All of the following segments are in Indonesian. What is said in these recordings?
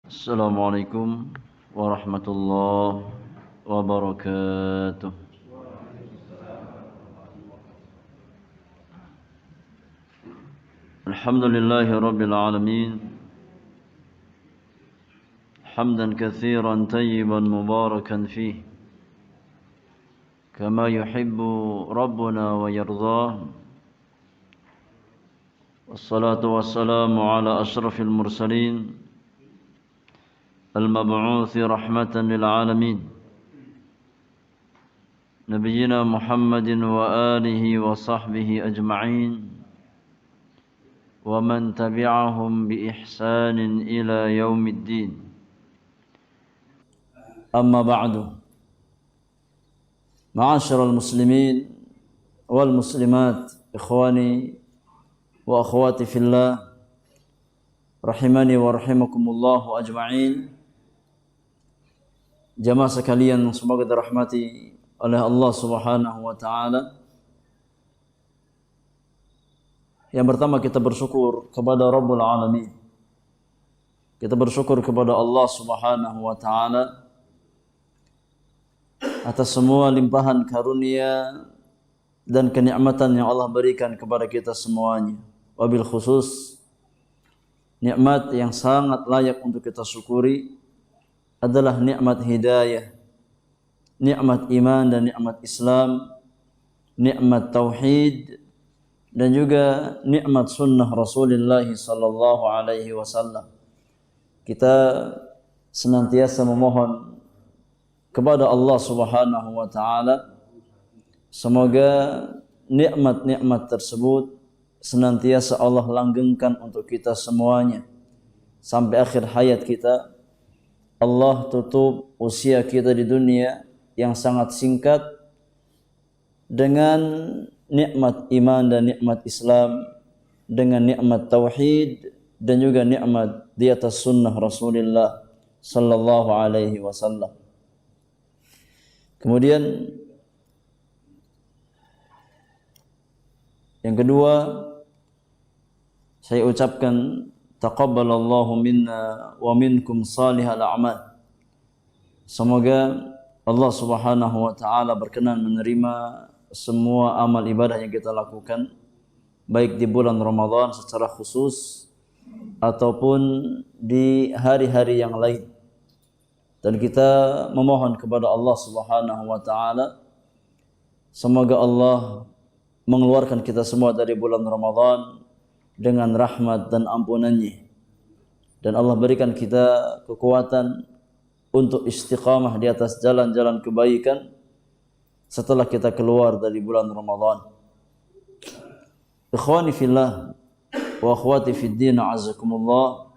Assalamualaikum warahmatullahi wabarakatuh. Alhamdulillahi rabbil alamin. Hamdan katsiran tayyiban mubarakan fih. Kama yuhibbu rabbuna wa yardah. Wassalatu wassalamu ala ashrafil mursalin. المبعوث رحمة للعالمين نبينا محمد وآله وصحبه أجمعين ومن تبعهم بإحسان إلى يوم الدين أما بعد معاشر المسلمين والمسلمات إخواني وأخواتي في الله رحمني ورحمكم الله أجمعين. Jamaah sekalian semoga dirahmati oleh Allah Subhanahu wa taala. Yang pertama kita bersyukur kepada Rabbul Alamin. Kita bersyukur kepada Allah Subhanahu wa taala atas semua limpahan karunia dan kenikmatan yang Allah berikan kepada kita semuanya. Wabil khusus nikmat yang sangat layak untuk kita syukuri adalah nikmat hidayah, nikmat iman dan nikmat Islam, nikmat tauhid dan juga nikmat sunnah Rasulullah sallallahu alaihi wasallam. Kita senantiasa memohon kepada Allah Subhanahu wa taala semoga nikmat-nikmat tersebut senantiasa Allah langgengkan untuk kita semuanya sampai akhir hayat kita. Allah tutup usia kita di dunia yang sangat singkat dengan nikmat iman dan nikmat Islam, dengan nikmat tauhid dan juga nikmat di atas sunnah Rasulullah sallallahu alaihi wasallam. Kemudian yang kedua, saya ucapkan taqabbalallahu minna wa minkum salihal a'mal. Semoga Allah Subhanahu wa taala berkenan menerima semua amal ibadah yang kita lakukan baik di bulan Ramadan secara khusus ataupun di hari-hari yang lain. Dan kita memohon kepada Allah Subhanahu wa taala semoga Allah mengeluarkan kita semua dari bulan Ramadan dengan rahmat dan ampunannya, dan Allah berikan kita kekuatan untuk istiqamah di atas jalan-jalan kebaikan setelah kita keluar dari bulan Ramadan. Ikhwani fillah wa akhwati fid din, azakumullah.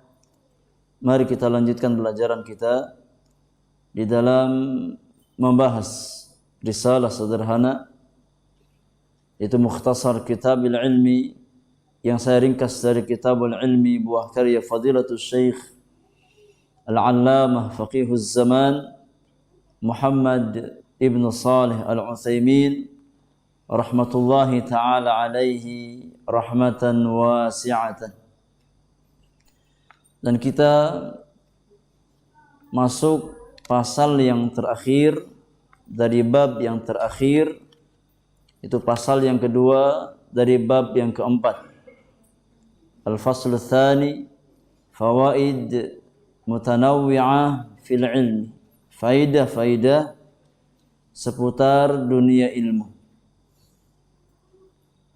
Mari kita lanjutkan pelajaran kita di dalam membahas risalah sederhana yaitu Mukhtasar Kitabil Ilmi, yang saya ringkas dari Kitabul Ilmi buah karya Fadilatul Syekh Al-Allamah Faqihuz Zaman Muhammad Ibn Salih Al-Utsaimin rahmatullahi ta'ala alaihi rahmatan wasi'atan. Dan kita masuk pasal yang terakhir dari bab yang terakhir, itu pasal yang kedua dari bab yang keempat. Al-Fasl Tsani, Fawaid Mutanawwi'ah fil Ilmi. Faidah-faidah seputar dunia ilmu.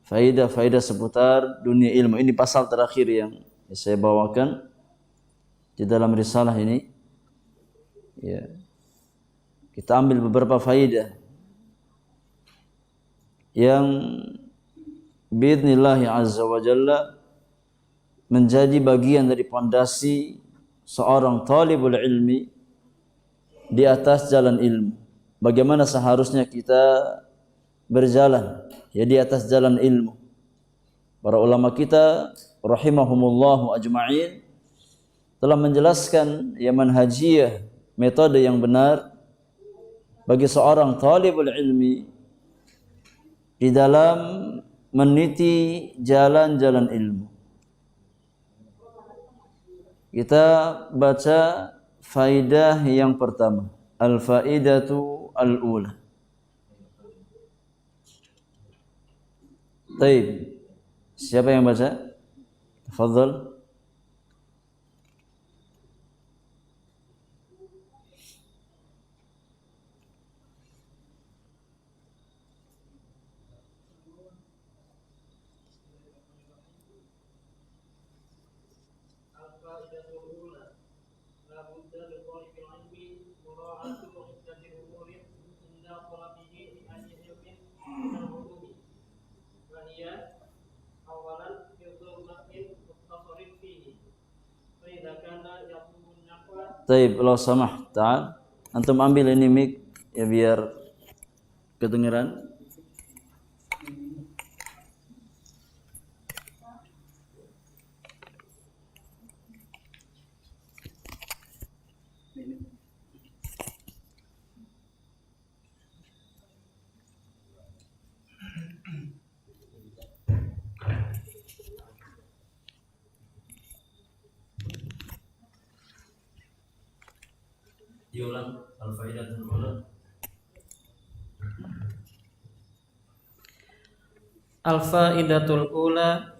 Faidah-faidah seputar dunia ilmu. Ini pasal terakhir yang saya bawakan di dalam risalah ini. Ya. Kita ambil beberapa faidah yang biidznillah azza wa jalla menjadi bagian dari pondasi seorang talibul ilmi di atas jalan ilmu. Bagaimana seharusnya kita berjalan ya di atas jalan ilmu. Para ulama kita rahimahumullahu ajma'in telah menjelaskan ya manhajiyah, metode yang benar bagi seorang talibul ilmi di dalam meniti jalan-jalan ilmu. Kita baca faidah yang pertama. Al-faidatu al-ula. Baik. Siapa yang baca? Tafadhal. Taib, Allah samah ta'al. Antum ambil ini mic ya biar kedengeran. Diulang al-faidatul ula. Al-faidatul ula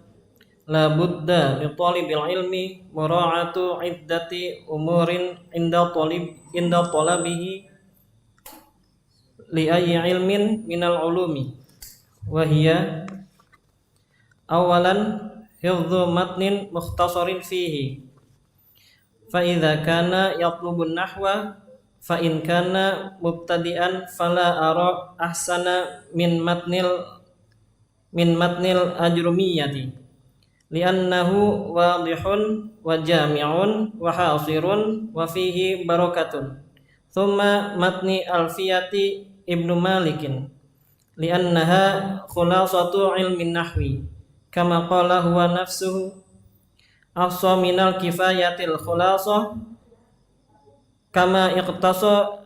la budda li talibil ilmi mura'atu iddati umurin inda talabihi li ayyi ilmin minal ulumi wa hiya awalan hifdhu matnin mukhtasarin fihi fa idza kana yatlubun nahwa fa in kana mubtadi'an fala ara ahsana min matnil ajrumiyyati li'annahu wadihun wa jami'un wa hasirun wa fihi barakatun thumma matni alfiyati ibnu malikin li'annaha khulasatu ilmin nahwi kama qala huwa nafsuhu afsa minal kifayatil khulasah kama iqtasa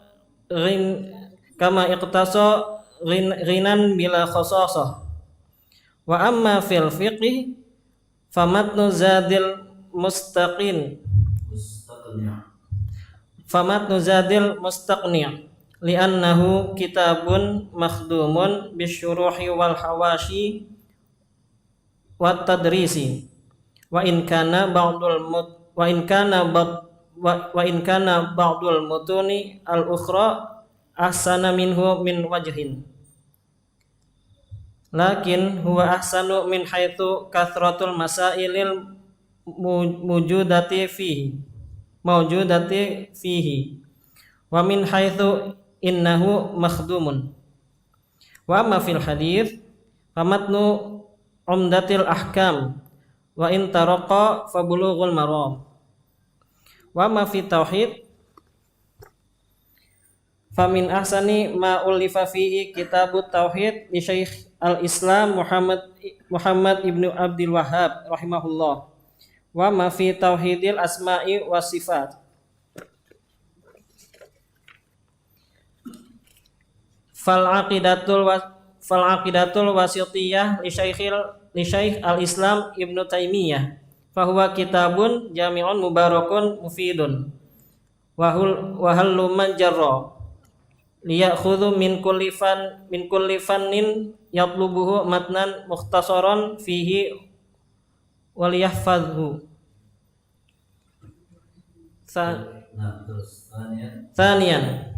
ghinan bila khasasah. Wa amma fil fiqh famatnu zadil mustaqni li'annahu kitabun makhdumun bisyuruhi wal hawashi wat tadrisi wa in kana ba'dul mutuni al-ukhra ahsana minhu min wajhin lakin huwa ahsanu min haitsu kathratul masailil mawjudati fihi wa min haitsu innahu makhdumun wa amma fil hadits famatnu umdatil ahkam wa in taraqa fabulughul maram wa ma fi tauhid famin ahsani ma ulifa fihi kitabut tauhid li Syekh al-Islam Muhammad ibnu Abdul Wahhab rahimahullah wa ma fi tauhidil asma'i was sifat fal aqidatul wasitiyah li Syekh al-Islam Ibnu Taimiyah fahuwa kitabun jami'un mubarakun mufidun wa hallu man jarra liyakhudhu min kulli fannin yatlubuhu matnan mukhtasaran fihi wal yahfazhu thaniyan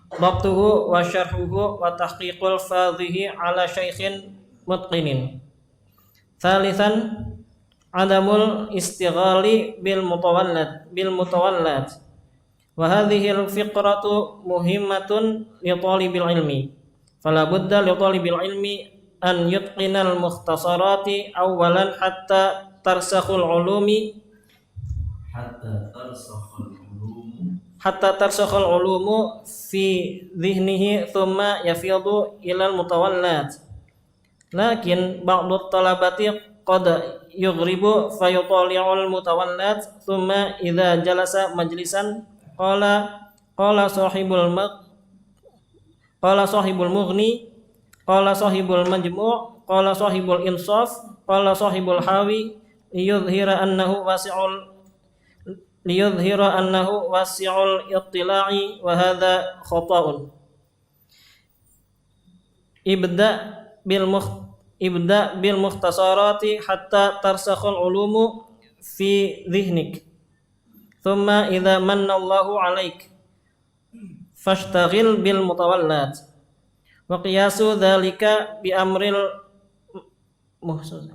dhabtuhu wa syarhuhu wa tahqiqul fadhihi ala syaikhin mutqinin thalithan adamul istighali bil mutawallad wa hadhihi al fiqratu muhimmatun li talibil ilmi fala budda li talibil ilmi an yutqinal mukhtasarati awwalan hatta tarsakhul ulumu fi dhihnihi thumma yafidu ila al mutawallad lakin ba'du talabati qad yughribu fayutali'ul mutawallad thumma idza jalasa majlisan qala sahibul mughni qala sahibul majmu' qala sahibul insaf qala sahibul hawi yudhhira annahu liyudhhira annahu wasi'ul ittila'i wa hadha khata'un. Ibda bil mukhtasarati hatta tarsakhul ulumu fi dhihnik. Thumma idza manna Allahu 'alaik fashtaghil bil mutawallat. Wa qiyasu dzalika bi amril mahsus.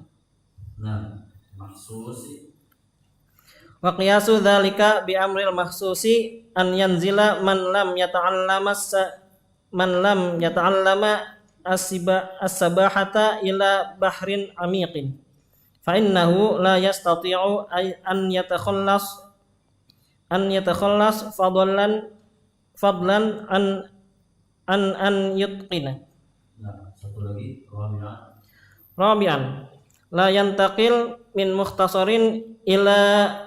Wa qiyasu dzalika bi amril mahsusi an yanzila man lam yata'allama as-sabahata ila bahrin amiqin fa innahu la yastati'u an yatakhallas fadlan an yutqina. Satu lagi Rabi'an la yantaqil min mukhtasarin ila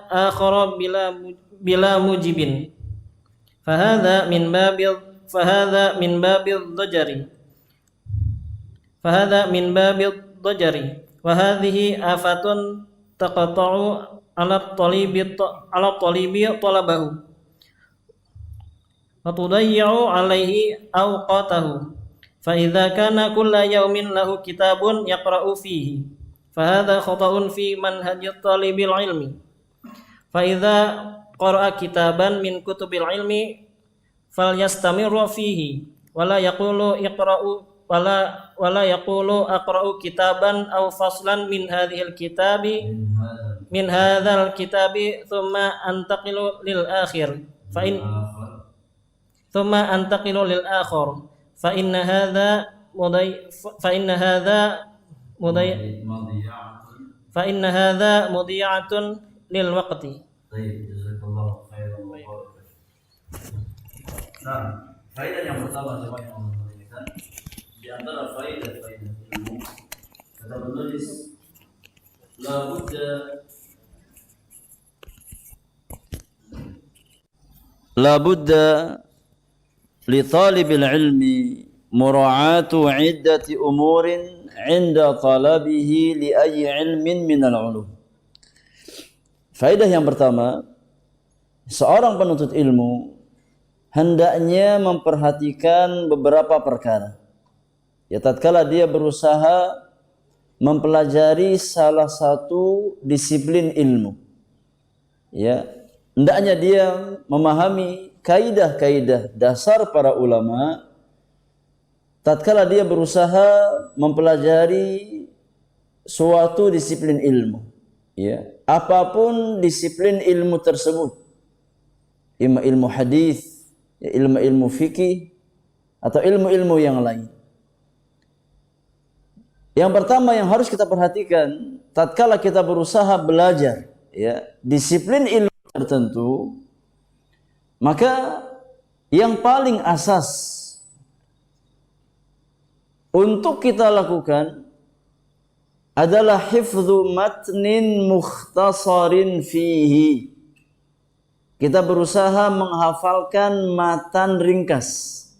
akhara bila mujibin fahadha min babil dajari wa hadhihi afatun taqta'u ala talibi talabahu wa tudayyi'u alaihi awqatahu fa idza kana kulla yawmin lahu kitabun yaqra'u fihi fa hadha khata'un fi manhaji talibil ilmi fa idza qara'a kitaban min kutubil ilmi falyastamirru fihi wala yaqulu aqra'u kitaban aw faslan min hadzal kitabi thumma antaqilu lil akhir fa inna hadza mudiya'atun lil waqti. Nah, faedah yang pertama coba yang memberikan di antara faedah-faedah ilmu kata penulis la budda li talibil ilmi mura'atu iddati umurin 'inda talabihi li ayyi ilmin min al-'ulum. Faedah yang pertama, seorang penuntut ilmu hendaknya memperhatikan beberapa perkara. Ya, tatkala dia berusaha mempelajari salah satu disiplin ilmu, ya, hendaknya dia memahami kaidah-kaidah dasar para ulama. Tatkala dia berusaha mempelajari suatu disiplin ilmu, ya, apapun disiplin ilmu tersebut, ilmu hadis, ya, ilmu fikih atau ilmu-ilmu yang lain. Yang pertama yang harus kita perhatikan tatkala kita berusaha belajar, ya, disiplin ilmu tertentu, maka yang paling asas untuk kita lakukan adalah hifdzu matnin mukhtasarin fihi. Kita berusaha menghafalkan matan ringkas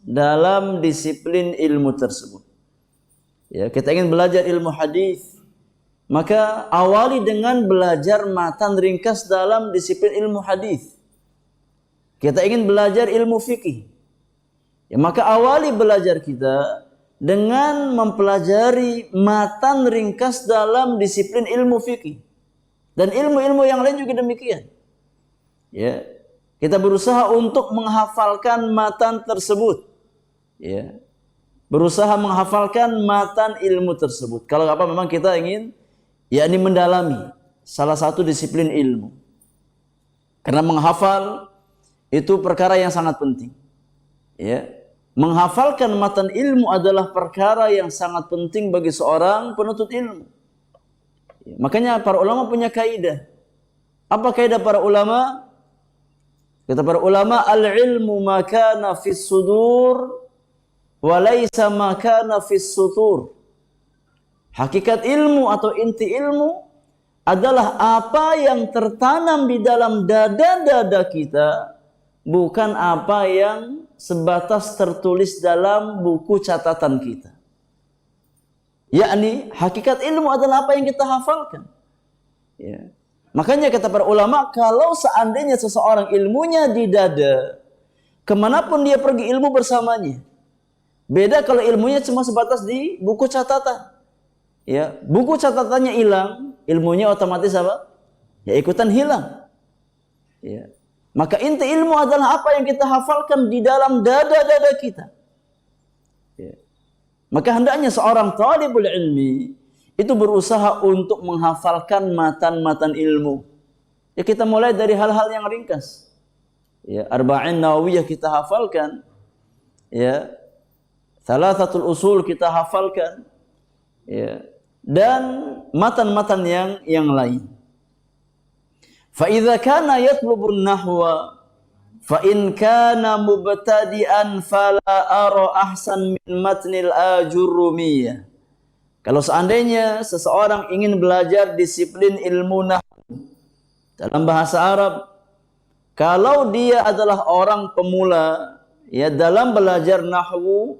dalam disiplin ilmu tersebut. Ya, kita ingin belajar ilmu hadis, maka awali dengan belajar matan ringkas dalam disiplin ilmu hadis. Kita ingin belajar ilmu fikih, ya, maka awali belajar kita dengan mempelajari matan ringkas dalam disiplin ilmu fikih. Dan ilmu-ilmu yang lain juga demikian. Ya, kita berusaha untuk menghafalkan matan tersebut, ya, berusaha menghafalkan matan ilmu tersebut. Kalau apa memang kita ingin, yakni mendalami salah satu disiplin ilmu, karena menghafal itu perkara yang sangat penting. Ya, menghafalkan matan ilmu adalah perkara yang sangat penting bagi seorang penuntut ilmu. Ya, makanya para ulama punya kaidah. Apa kaidah para ulama? Kata para ulama, al-ilmu ma kana fis sudur wa laisa ma kana fis sutur. Hakikat ilmu atau inti ilmu adalah apa yang tertanam di dalam dada-dada kita, bukan apa yang sebatas tertulis dalam buku catatan kita. Yakni hakikat ilmu adalah apa yang kita hafalkan. Ya. Makanya kata para ulama, kalau seandainya seseorang ilmunya di dada, kemanapun dia pergi ilmu bersamanya. Beda kalau ilmunya cuma sebatas di buku catatan. Ya, buku catatannya hilang, ilmunya otomatis apa? Ya ikutan hilang. Ya. Maka inti ilmu adalah apa yang kita hafalkan di dalam dada-dada kita. Ya. Maka hendaknya seorang talibul ilmi itu berusaha untuk menghafalkan matan-matan ilmu. Ya kita mulai dari hal-hal yang ringkas. Ya, Arba'in Nawawiyah kita hafalkan. Ya. Thalathatul Usul kita hafalkan. Ya. Dan matan-matan yang lain. Fa idza kana yatlubun nahwa fa in kana mubtadi'an fala ara ahsan min matnil ajurumiyah. Kalau seandainya seseorang ingin belajar disiplin ilmu nahwu dalam bahasa Arab, kalau dia adalah orang pemula ya dalam belajar nahwu,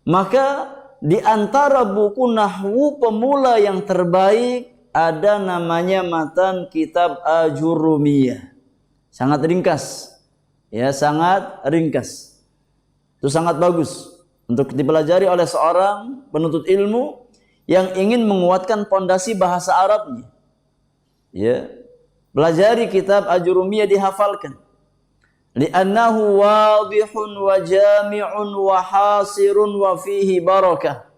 maka di antara buku nahwu pemula yang terbaik ada namanya matan kitab Ajurumiyah. Sangat ringkas. Ya, sangat ringkas. Itu sangat bagus untuk dipelajari oleh seorang penuntut ilmu yang ingin menguatkan pondasi bahasa Arabnya. Ya. Pelajari kitab Ajurumiyah, dihafalkan. Li'annahu wadihun wa jami'un wa hasirun wa fihi barakah.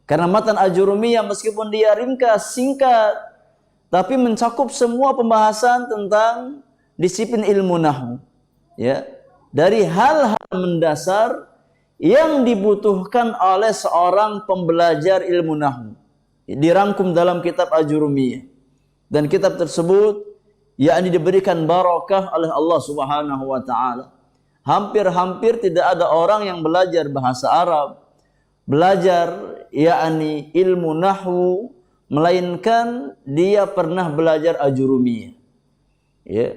Karena matan Ajurumiyah meskipun dia ringkas, singkat, tapi mencakup semua pembahasan tentang disiplin ilmu nahwu. Ya. Dari hal-hal mendasar yang dibutuhkan oleh seorang pembelajar ilmu nahwu, dirangkum dalam kitab Ajurumiyah. Dan kitab tersebut yakni diberikan barakah oleh Allah Subhanahu wa taala. Hampir-hampir tidak ada orang yang belajar bahasa Arab, belajar yakni ilmu nahwu, melainkan dia pernah belajar Ajurumiyah. Ya,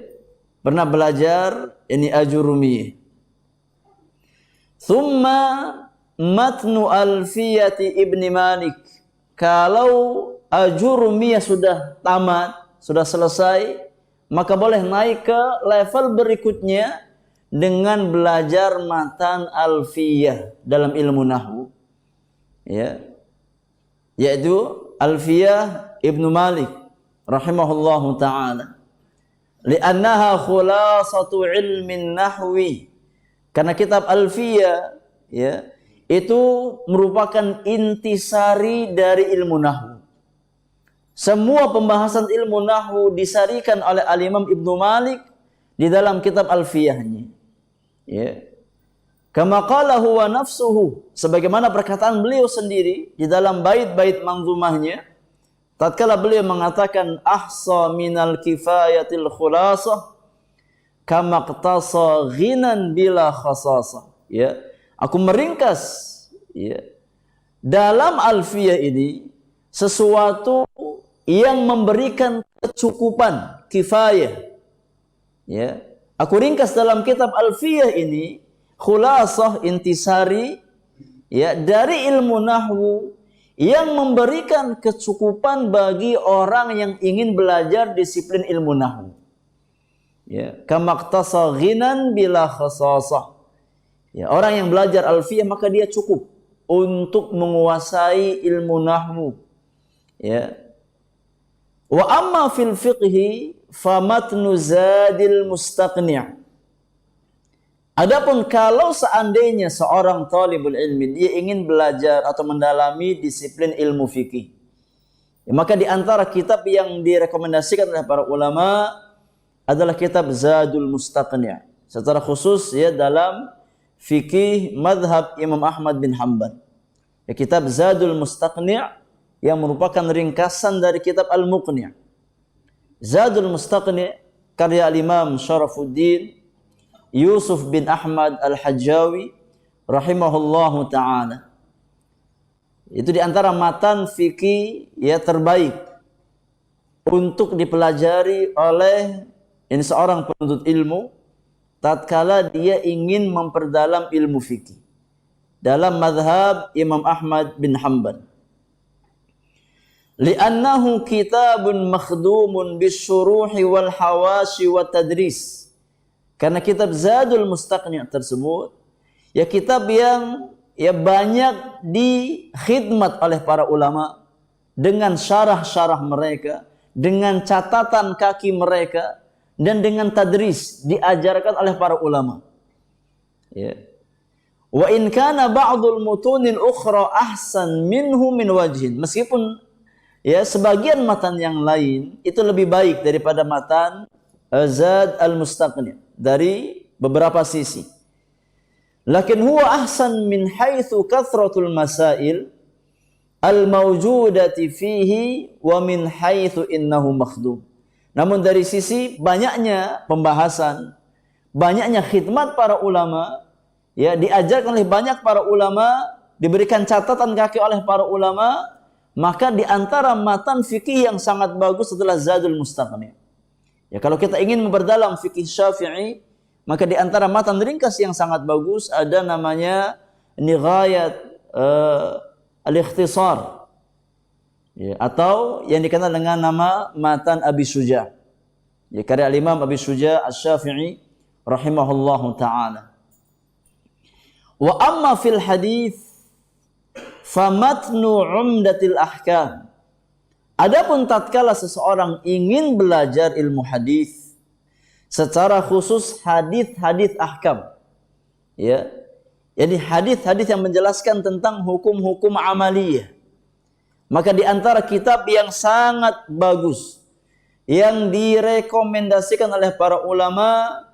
pernah belajar ini Ajurumiyah. Thumma matnu alfiyati Ibni Malik. Kalau Ajurumiyah sudah tamat, sudah selesai, maka boleh naik ke level berikutnya dengan belajar matan alfiyah dalam ilmu nahwu. Ya. Yaitu Alfiyah Ibnu Malik rahimahullahu taala. Li'annaha khulasatu ilmin nahwi. Karena kitab Alfiyah ya, itu merupakan intisari dari ilmu nahwu. Semua pembahasan ilmu nahwu disarikan oleh Al-Imam Ibnu Malik di dalam kitab Alfiyahnya. Ya. Kama qala huwa nafsuhu, sebagaimana perkataan beliau sendiri di dalam bait-bait manzumahnya, tatkala beliau mengatakan ahsa minal kifayatil khulasah kama qtasa ghinan bila khasasa. Ya, aku meringkas ya dalam Alfiyah ini sesuatu yang memberikan kecukupan, kifayah. Ya, aku ringkas dalam kitab Alfiyah ini khulasah, intisari ya dari ilmu nahwu yang memberikan kecukupan bagi orang yang ingin belajar disiplin ilmu nahwu. Ya, kamaktasa ghinan bila khasasah. Ya, orang yang belajar Alfiyah maka dia cukup untuk menguasai ilmu nahwu. Ya. Wa amma fil fiqhi famatnu zadil mustaqni'. Adapun kalau seandainya seorang talibul ilmi dia ingin belajar atau mendalami disiplin ilmu fikih, ya, maka di antara kitab yang direkomendasikan oleh para ulama adalah kitab Zadul Mustaqni'. Secara khusus ya dalam fikih madhab Imam Ahmad bin Hanbal. Ya, kitab Zadul Mustaqni' yang merupakan ringkasan dari kitab Al-Muqni'. Zadul Mustaqni' karya Al-Imam Syarafuddin Yusuf bin Ahmad Al-Hajjawi rahimahullahu ta'ala. Itu di antara matan fikih ya terbaik untuk dipelajari oleh ini seorang penuntut ilmu tatkala dia ingin memperdalam ilmu fikih dalam mazhab Imam Ahmad bin Hanbal. li'annahu kitabun makhdumun bisyuruhi wal hawashi wa tadris. Karena kitab Zadul Mustaqni' tersebut ya kitab yang ya banyak dikhidmat oleh para ulama dengan syarah-syarah mereka, dengan catatan kaki mereka, dan dengan tadris diajarkan oleh para ulama. Ya. Wa in kana ba'dul mutunil ukhra ahsan minhu min wajhin. Meskipun ya sebagian matan yang lain itu lebih baik daripada matan Zad al-Mustaqni' dari beberapa sisi. Lakin huwa ahsan min haitsu kathratul masail al-mawjudati fihi wa min haitsu innahu makhdum. Namun dari sisi banyaknya pembahasan, banyaknya khidmat para ulama, ya diajarkan oleh banyak para ulama, diberikan catatan kaki oleh para ulama, maka di antara matan fikih yang sangat bagus adalah Zadul Mustaqni'. Ya, kalau kita ingin memperdalam fikih Syafi'i, maka di antara matan ringkas yang sangat bagus ada namanya Nighayat al-Ikhtisar, ya, atau yang dikenal dengan nama matan Abi Syuja'. Ya, karya Imam Abi Syuja' Asy-Syafi'i rahimahullahu taala. Wa amma fil hadits famatnu umdatil ahkam. Adapun tatkala seseorang ingin belajar ilmu hadis, secara khusus hadis-hadis ahkam, ya, jadi hadis-hadis yang menjelaskan tentang hukum-hukum amaliyah, maka di antara kitab yang sangat bagus yang direkomendasikan oleh para ulama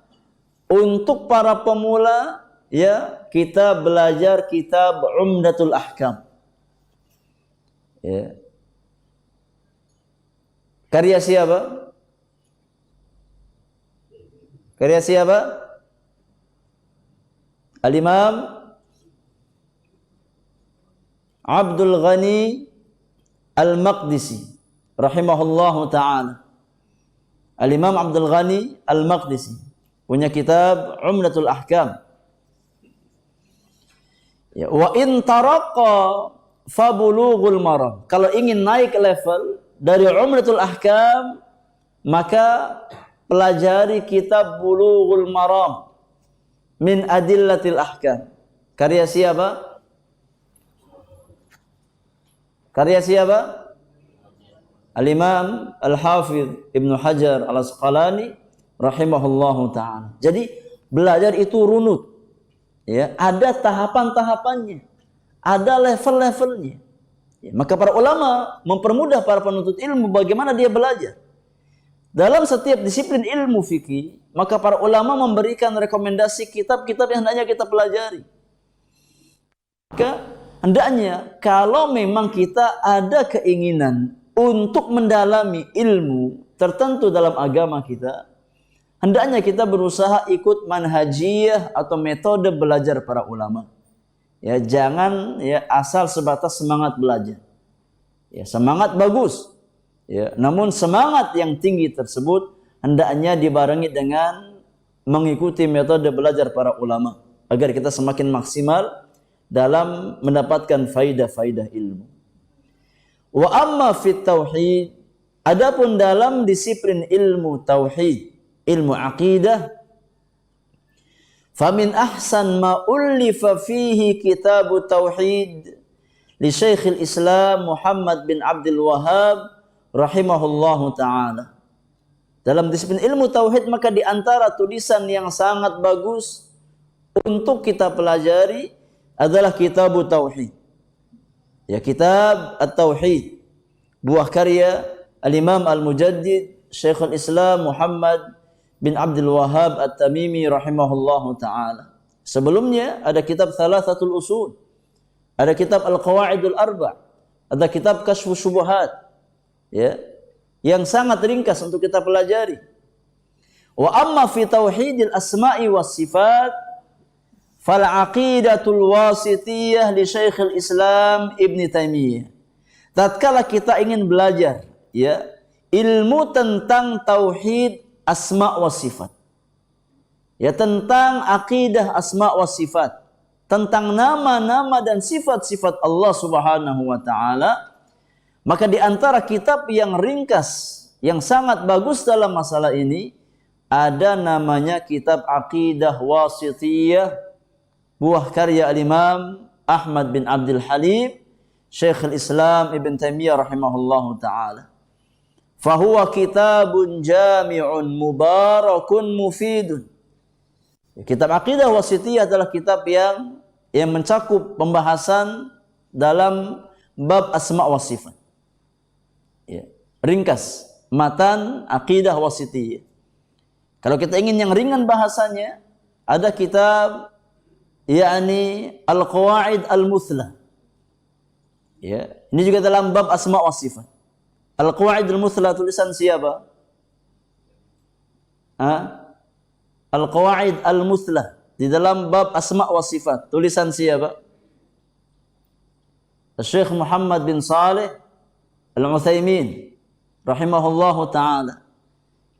untuk para pemula, ya, kita belajar kitab Umdatul Ahkam. Ya. Karya siapa? Karya siapa? Al-Imam Abdul Ghani Al-Maqdisi rahimahullahu ta'ala. Al-Imam Abdul Ghani Al-Maqdisi punya kitab Umdatul Ahkam. Ya, wa in taraqa fabulughul maram. Kalau ingin naik level dari Umdatul Ahkam, maka pelajari kitab Bulughul Maram min Adillatil Ahkam. Karya siapa? Karya siapa? Al-Imam Al-Hafidh Ibnu Hajar Al-Asqalani rahimahullahu ta'ala. Jadi belajar itu runut. Ya, ada tahapan-tahapannya, ada level-levelnya. Ya, maka para ulama mempermudah para penuntut ilmu bagaimana dia belajar. Dalam setiap disiplin ilmu fikih, maka para ulama memberikan rekomendasi kitab-kitab yang hendaknya kita pelajari. Maka hendaknya kalau memang kita ada keinginan untuk mendalami ilmu tertentu dalam agama kita, hendaknya kita berusaha ikut manhajiyah atau metode belajar para ulama. Ya, jangan ya asal sebatas semangat belajar. Ya, semangat bagus. Ya, namun semangat yang tinggi tersebut hendaknya dibarengi dengan mengikuti metode belajar para ulama agar kita semakin maksimal dalam mendapatkan faidah-faidah ilmu. Wa amma fit tauhid, adapun dalam disiplin ilmu tauhid, ilmu aqidah, famin ahsan ma ullifa fihi kitab tauhid li Syekhul Islam Muhammad bin Abdul Wahhab rahimahullahu taala. Dalam disiplin ilmu tauhid maka di antara tulisan yang sangat bagus untuk kita pelajari adalah kitab tauhid. Ya, kitab At-Tauhid, buah karya Al-Imam Al-Mujaddid Syekhul Islam Muhammad bin Abdul Wahhab At-Tamimi rahimahullahu ta'ala. Sebelumnya ada kitab Thalathatul Usul, ada kitab Al-Qawaidul Arba', ada kitab Kashfus Syubuhat, ya, yang sangat ringkas untuk kita pelajari. Wa amma fi tauhidil asma'i was sifat fal aqidatul wasitiyah li Syekhul Islam Ibn Taimiyah. Tatkala kita ingin belajar, ya, ilmu tentang tauhid asma wa sifat, ya, tentang akidah asma wa sifat, tentang nama-nama dan sifat-sifat Allah Subhanahu wa taala, Maka di antara kitab yang ringkas yang sangat bagus dalam masalah ini ada namanya kitab Aqidah Wasithiyah, buah karya al-Imam Ahmad bin Abdul Halim, Syekhul Islam Ibn Taimiyah rahimahullahu taala. Fahuwa kitabun jami'un mubarakun mufidun. Kitab Aqidah Wasithiyah adalah kitab yang mencakup pembahasan dalam bab asma wa sifat. Ya. Ringkas, matan Aqidah Wasithiyah. Kalau kita ingin yang ringan bahasanya, ada kitab yakni Al-Qawaid Al-Muthla. Ya, ini juga dalam bab asma wa sifat. Al-Qawaid Al-Muthla tulisan siapa? Al-Qawaid Al-Muthla di dalam bab asma wa sifat tulisan siapa? Syekh Muhammad bin Saleh Al-Utsaimin rahimahullahu taala.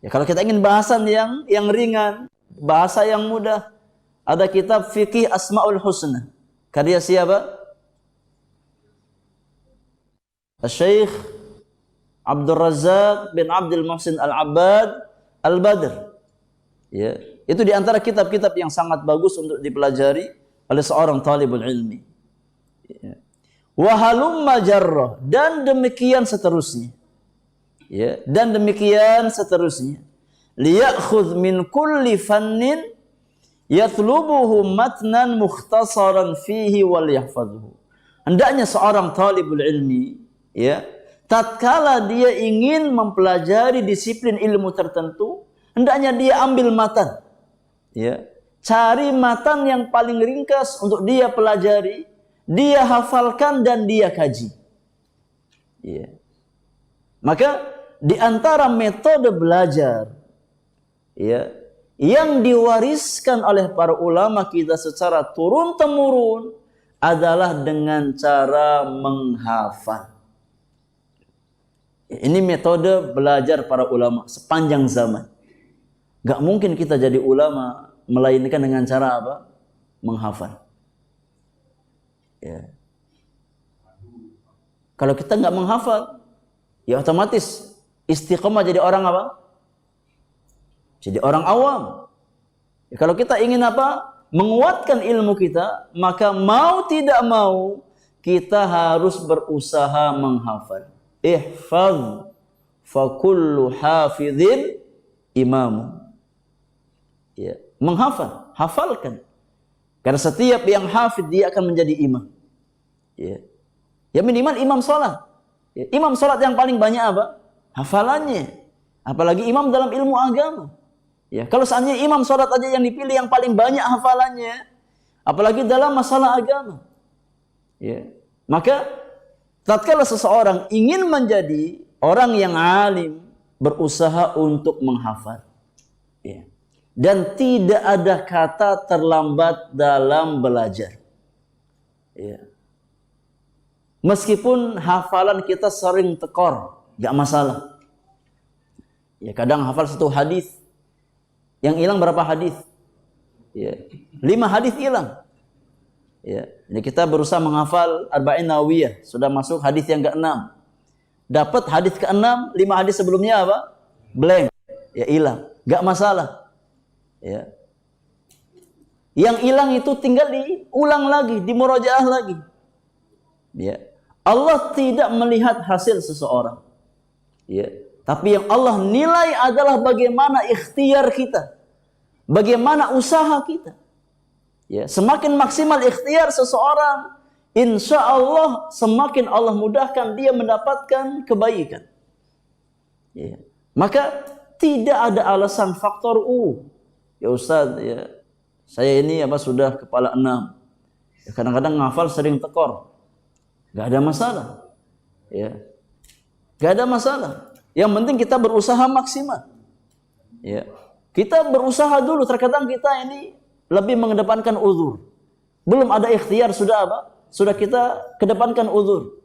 Ya, kalau kita ingin bahasan yang ringan, bahasa yang mudah, ada kitab Fiqih Asmaul Husna. Karya siapa? Syekh Abdul Razak bin Abdul Muhsin Al-Abbad Al-Badr. Ya, itu di antara kitab-kitab yang sangat bagus untuk dipelajari oleh seorang talibul ilmi. Ya. Wa halumma jarrah, dan demikian seterusnya. Ya, dan demikian seterusnya. Liyakhudh min kulli fannin yatlubuhu matnan mukhtasaran fihi wal yahfadhuhu. Hendaknya seorang talibul ilmi, ya, tatkala dia ingin mempelajari disiplin ilmu tertentu, hendaknya dia ambil matan. Ya, cari matan yang paling ringkas untuk dia pelajari, dia hafalkan dan dia kaji. Ya. Maka di antara metode belajar, ya, yang diwariskan oleh para ulama kita secara turun-temurun adalah dengan cara menghafal. Ini metode belajar para ulama sepanjang zaman. Gak mungkin kita jadi ulama melainkan dengan cara apa? Menghafal. Ya. Kalau kita nggak menghafal, ya otomatis istiqomah jadi orang apa? Jadi orang awam. Ya, kalau kita ingin apa? Menguatkan ilmu kita, maka mau tidak mau kita harus berusaha menghafal. Ihfaz fa kullu hafidhin imam. Ya, menghafal, hafalkan. Karena setiap yang hafid dia akan menjadi imam. Ya. Ya minimal imam salat. Ya, imam salat yang paling banyak apa? Hafalannya. Apalagi imam dalam ilmu agama. Ya, kalau seandainya imam salat aja yang dipilih yang paling banyak hafalannya, apalagi dalam masalah agama. Ya. Maka tatkala seseorang ingin menjadi orang yang alim, berusaha untuk menghafal. Ya. Dan tidak ada kata terlambat dalam belajar. Ya. Meskipun hafalan kita sering tekor, gak masalah. Ya, kadang hafal satu hadis, yang hilang berapa hadis? Ya, 5 hadis hilang. Ya, jadi kita berusaha menghafal Arba'in Nawawiyah, sudah masuk hadis yang ke-6. Dapat hadis ke-6, 5 hadis sebelumnya apa? Blank. Ya hilang, gak masalah. Ya. Yang hilang itu tinggal diulang lagi, dimurajaah lagi. Ya. Allah tidak melihat hasil seseorang. Ya. Tapi yang Allah nilai adalah bagaimana ikhtiar kita. Bagaimana usaha kita. Ya, semakin maksimal ikhtiar seseorang, insya Allah semakin Allah mudahkan dia mendapatkan kebaikan. Ya. Maka tidak ada alasan faktor ya Ustaz, ya saya ini sudah kepala 6. Ya, kadang-kadang ngafal sering tekor. Gak ada masalah. Ya. Gak ada masalah. Yang penting kita berusaha maksimal. Ya. Kita berusaha dulu. Terkadang kita ini lebih mengedepankan uzur. Belum ada ikhtiar sudah apa? Sudah kita kedepankan uzur.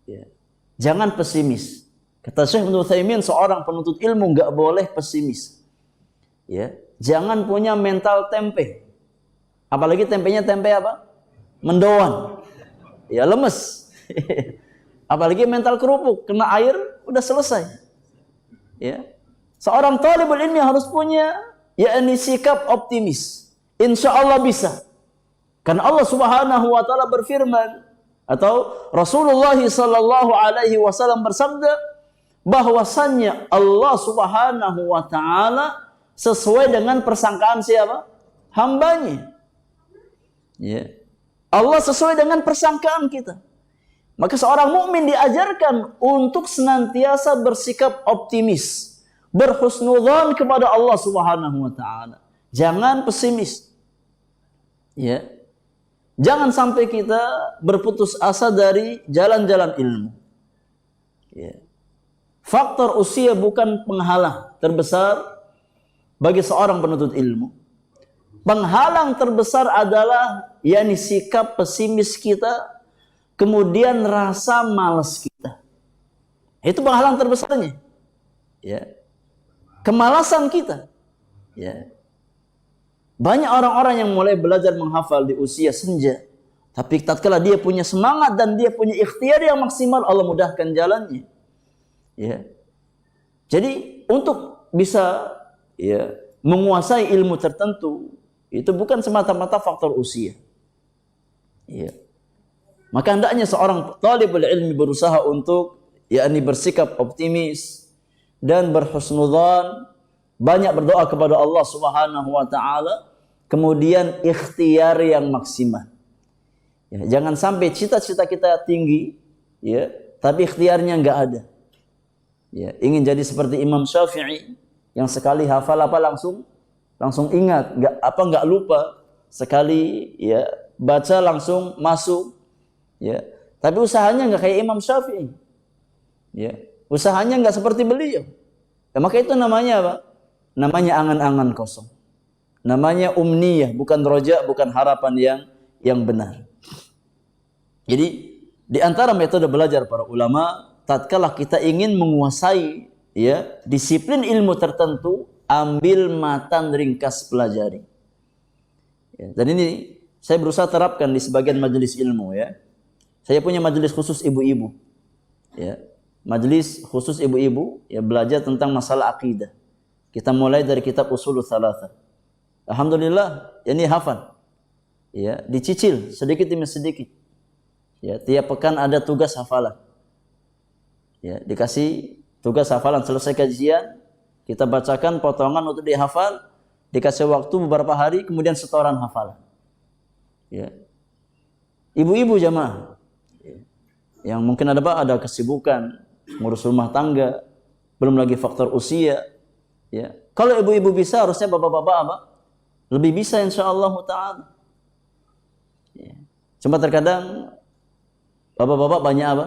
Ya. Jangan pesimis. Kata Syekh Ibnu Utsaimin, seorang penuntut ilmu enggak boleh pesimis. Ya. Jangan punya mental tempe. Apalagi tempenya tempe apa? Mendoan. Ya lemes. Apalagi mental kerupuk, kena air udah selesai. Ya. Seorang talibul ilmi harus punya yakni sikap optimis. Insya Allah bisa. Karena Allah Subhanahu wa taala berfirman atau Rasulullah sallallahu alaihi wasallam bersabda bahwasannya Allah Subhanahu wa taala sesuai dengan persangkaan siapa? Hambanya. Ya. Allah sesuai dengan persangkaan kita. Maka seorang mukmin diajarkan untuk senantiasa bersikap optimis, berhusnudzon kepada Allah Subhanahu wa taala. Jangan pesimis. Ya. Jangan sampai kita berputus asa dari jalan-jalan ilmu. Ya. Faktor usia bukan penghalang terbesar bagi seorang penuntut ilmu. Penghalang terbesar adalah yakni sikap pesimis kita, kemudian rasa malas kita. Itu penghalang terbesarnya. Ya. Kemalasan kita. Ya. Banyak orang-orang yang mulai belajar menghafal di usia senja, tapi tatkala dia punya semangat dan dia punya ikhtiar yang maksimal, Allah mudahkan jalannya. Ya. Jadi untuk bisa ya menguasai ilmu tertentu itu bukan semata-mata faktor usia. Ya. Maka hendaknya seorang talibul ilmi berusaha untuk yakni bersikap optimis dan berhusnudzan, banyak berdoa kepada Allah Subhanahu wa taala, kemudian ikhtiar yang maksimal. Ya, jangan sampai cita-cita kita tinggi ya, tapi ikhtiarnya enggak ada. Ya, ingin jadi seperti Imam Syafi'i yang sekali hafal apa langsung ingat, enggak lupa. Sekali ya baca langsung masuk. Ya, tapi usahanya enggak kayak Imam Syafi'i. Ya, usahanya enggak seperti beliau. Ya, maka itu namanya apa? Namanya angan-angan kosong. Namanya umniyah, bukan roja, bukan harapan yang benar. Jadi di antara metode belajar para ulama, tatkala kita ingin menguasai ya disiplin ilmu tertentu, ambil matan ringkas pelajari. Ya, dan ini saya berusaha terapkan di sebagian majelis ilmu ya. Saya punya majelis khusus ibu-ibu. Ya, majelis khusus ibu-ibu ya belajar tentang masalah akidah. Kita mulai dari kitab Ushulul Tsalatsah. Alhamdulillah, ini hafal. Ya, dicicil sedikit demi sedikit. Ya, tiap pekan ada tugas hafalan. Ya, dikasih tugas hafalan, selesai kajian, kita bacakan potongan untuk dihafal, dikasih waktu beberapa hari, kemudian setoran hafalan. Ya. Ibu-ibu jamaah, ya, yang mungkin ada kesibukan, ngurus rumah tangga, belum lagi faktor usia. Ya. Kalau ibu-ibu bisa, harusnya bapak-bapak apa? Lebih bisa insyaallah ta'ala. Ya. Cuma terkadang bapak-bapak banyak apa?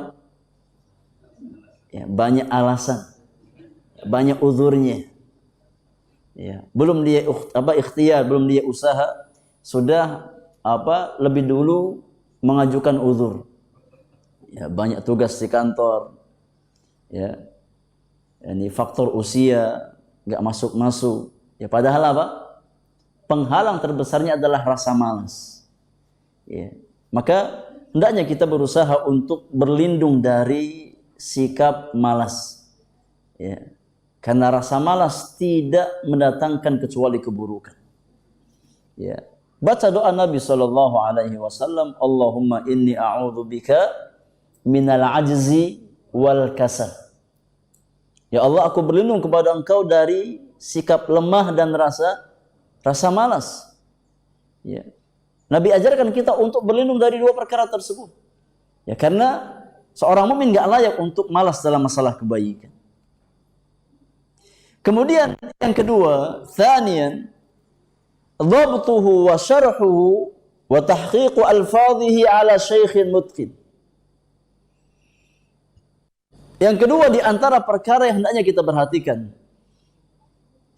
Ya, banyak alasan, banyak uzurnya. Ya, belum dia ikhtiar, belum dia usaha, sudah lebih dulu mengajukan uzur. Ya, banyak tugas di kantor. Ya. Ini faktor usia enggak masuk-masuk. Ya, padahal apa? Penghalang terbesarnya adalah rasa malas. Ya. Maka hendaknya kita berusaha untuk berlindung dari sikap malas. Ya. Karena rasa malas tidak mendatangkan kecuali keburukan. Ya. Baca doa Nabi sallallahu alaihi wasallam, Allahumma inni a'udzubika minal ajzi wal kasal. Ya Allah, aku berlindung kepada Engkau dari sikap lemah dan rasa malas. Ya. Nabi ajarkan kita untuk berlindung dari dua perkara tersebut. Ya, karena seorang mukmin enggak layak untuk malas dalam masalah kebaikan. Kemudian yang kedua, tsaniyan, dhabtuhu wa syarhuhu wa tahqiqu alfadhihi ala syaikhin mutqin. Yang kedua di antara perkara yang hendaknya kita perhatikan,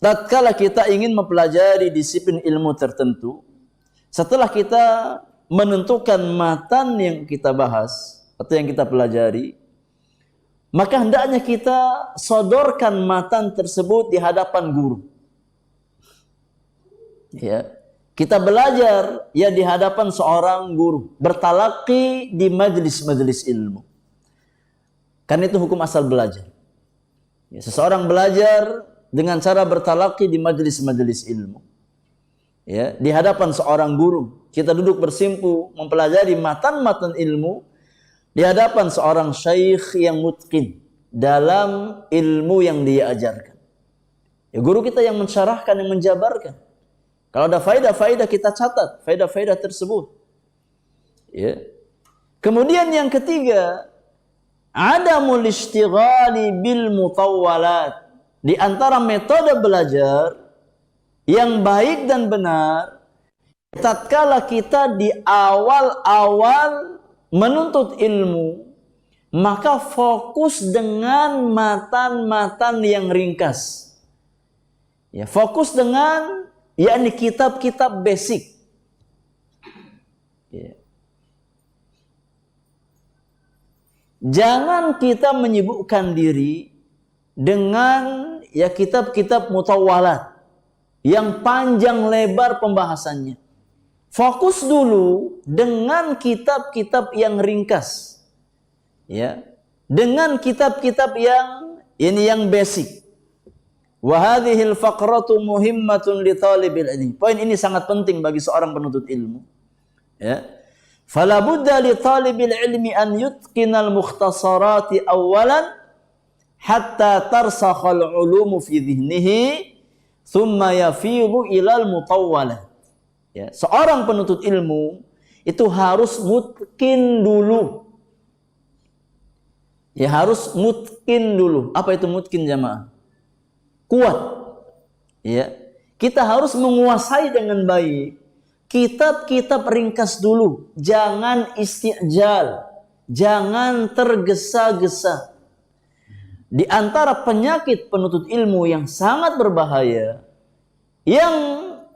tatkala kita ingin mempelajari disiplin ilmu tertentu, setelah kita menentukan matan yang kita bahas atau yang kita pelajari, maka hendaknya kita sodorkan matan tersebut di hadapan guru. Ya, kita belajar ya di hadapan seorang guru, bertalaqi di majelis-majelis ilmu. Karena itu hukum asal belajar. Ya, seseorang belajar dengan cara bertalaqi di majelis-majelis ilmu. Ya, di hadapan seorang guru, kita duduk bersimpu mempelajari matan-matan ilmu di hadapan seorang syekh yang mutqin dalam ilmu yang dia ajarkan. Ya, guru kita yang mensyarahkan, yang menjabarkan. Kalau ada faedah-faedah kita catat faedah-faedah tersebut. Ya. Kemudian yang ketiga, adamul istighali bil mutawwalat. Di antara metode belajar yang baik dan benar, tatkala kita di awal-awal menuntut ilmu, maka fokus dengan matan-matan yang ringkas. Ya, fokus dengan yakni kitab-kitab basic. Ya. Jangan kita menyibukkan diri dengan ya kitab-kitab mutawwalat yang panjang lebar pembahasannya. Fokus dulu dengan kitab-kitab yang ringkas. Ya. Dengan kitab-kitab yang yang basic. Wa hadhil faqratu muhimmatun li talibil ilmi. Poin ini sangat penting bagi seorang penuntut ilmu. Ya. Fala budda li talibil ilmi an yutqinal mukhtasarati awalan hatta tarsakhal ulumu fi dhihnihi thumma yafidu ilal mutawwalat. Ya, seorang penuntut ilmu itu harus mutqin dulu. Ya, harus mutqin dulu. Apa itu mutqin jamaah? Kuat. Ya. Kita harus menguasai dengan baik kitab-kitab ringkas dulu. Jangan istijal. Jangan tergesa-gesa. Di antara penyakit penuntut ilmu yang sangat berbahaya, yang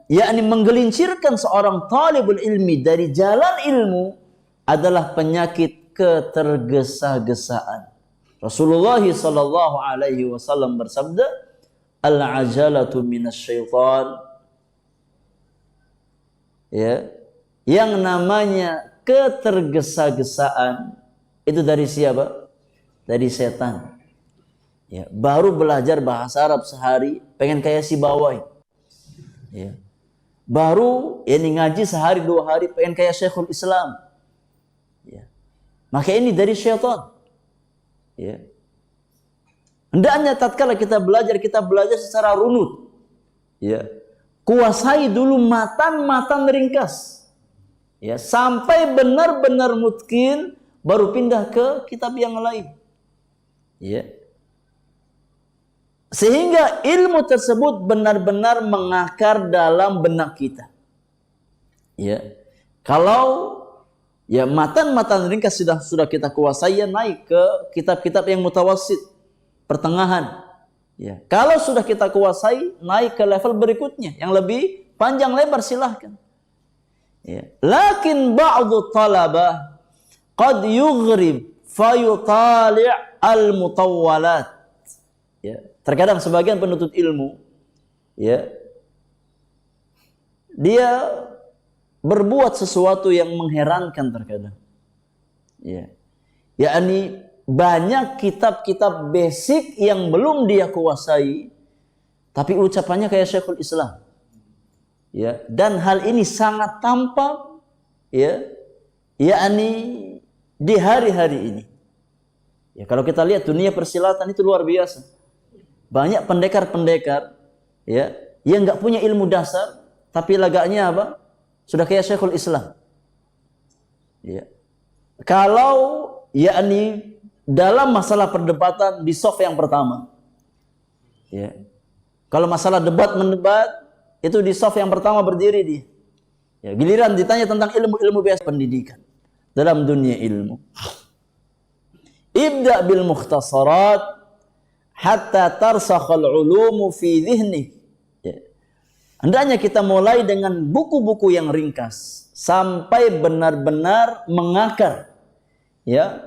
yakni menggelincirkan seorang talibul ilmi dari jalan ilmu, adalah penyakit ketergesa-gesaan. Rasulullah sallallahu alaihi wasallam bersabda, al-ajalatu minasyaitan. Ya, yang namanya ketergesa-gesaan itu dari siapa? Dari setan. Ya, baru belajar bahasa Arab sehari, pengen kayak si bawai. Ya. Baru ini ngaji sehari 2 hari, pengen kayak Syekhul Islam. Ya. Maka ini dari syaitan. Ya. Hendaknya tatkala kita belajar secara runut. Ya. Kuasai dulu matan-matan ringkas. Ya, sampai benar-benar mutqin, baru pindah ke kitab yang lain. Ya. Sehingga ilmu tersebut benar-benar mengakar dalam benak kita. Ya. Kalau ya matan-matan ringkas sudah kita kuasai, ya naik ke kitab-kitab yang mutawassit, pertengahan. Ya. Kalau sudah kita kuasai, naik ke level berikutnya yang lebih panjang lebar, silahkan. Ya. Lakin ba'du talabah qad yughrib fayutali' al-mutawwalat. Ya. Terkadang sebagian penuntut ilmu, ya, dia berbuat sesuatu yang mengherankan terkadang. Ya. Yakni banyak kitab-kitab basic yang belum dia kuasai, tapi ucapannya kayak Syekhul Islam. Ya, dan hal ini sangat tampak, ya, yakni di hari-hari ini. Ya, kalau kita lihat dunia persilatan itu luar biasa. Banyak pendekar-pendekar, ya, yang nggak punya ilmu dasar, tapi lagaknya apa? Sudah kayak Syekhul Islam. Ya. Kalau yakni dalam masalah perdebatan di soft yang pertama, ya. Kalau masalah debat mendebat itu di soft yang pertama berdiri dia. Ya, giliran ditanya tentang ilmu-ilmu biasa pendidikan dalam dunia ilmu. Ibda bil mukhtasarat hatta tarsakhal ulumu fi dhihni. Ya. Hendaknya kita mulai dengan buku-buku yang ringkas sampai benar-benar mengakar, ya,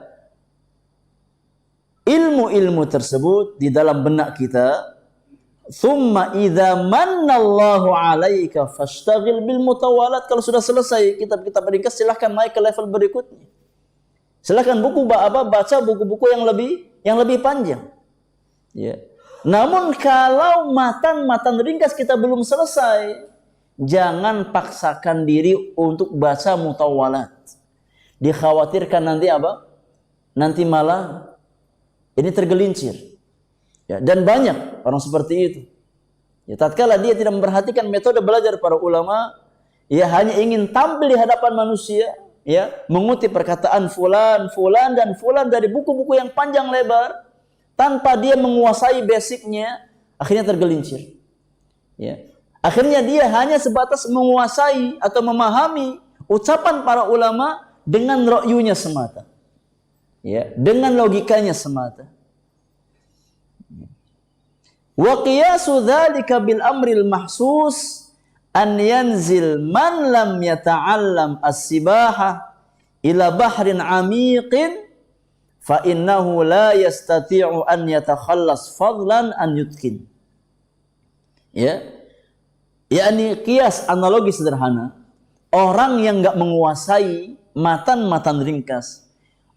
ilmu-ilmu tersebut di dalam benak kita. Thumma idza mannallahu 'alaika fashtaghil bil mutawwalat. Kalau sudah selesai kitab-kitab ringkas, silahkan naik ke level berikutnya. Silahkan baca buku-buku yang lebih yang lebih panjang. Ya. Namun kalau matan ringkas kita belum selesai, jangan paksakan diri untuk baca mutawalat. Dikhawatirkan nanti apa? Nanti malah ini tergelincir. Ya, dan banyak orang seperti itu. Ya, tatkala dia tidak memperhatikan metode belajar para ulama, ia hanya ingin tampil di hadapan manusia, ya, mengutip perkataan fulan, fulan dan fulan dari buku-buku yang panjang lebar, tanpa dia menguasai basicnya, akhirnya tergelincir. Ya. Akhirnya dia hanya sebatas menguasai atau memahami ucapan para ulama dengan ra'yunya semata. Ya, dengan logikanya semata. Wa qiyasu dzalika bil amril mahsus an yanzil man lam yata'allam as-sibaha ila bahrin 'amiqin fa innahu la yastati'u an yatakhallas fadlan an yutqin. Ya. yakni qiyas, analogi sederhana. Orang yang enggak menguasai matan ringkas,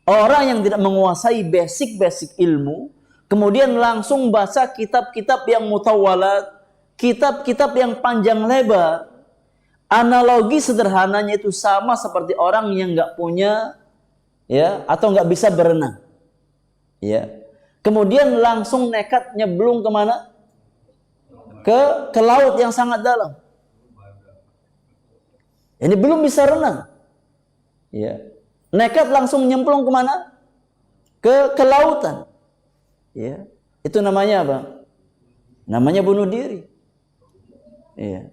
orang yang tidak menguasai basic ilmu, kemudian langsung baca kitab-kitab yang mutawalat, kitab-kitab yang panjang lebar. Analogi sederhananya itu sama seperti orang yang enggak punya, ya, atau enggak bisa berenang, ya, kemudian langsung nekat nyemplung kemana? Ke laut yang sangat dalam. Ini belum bisa renang, ya, nekat langsung nyemplung kemana? Ke lautan, ya, itu namanya apa? Namanya bunuh diri. Ya.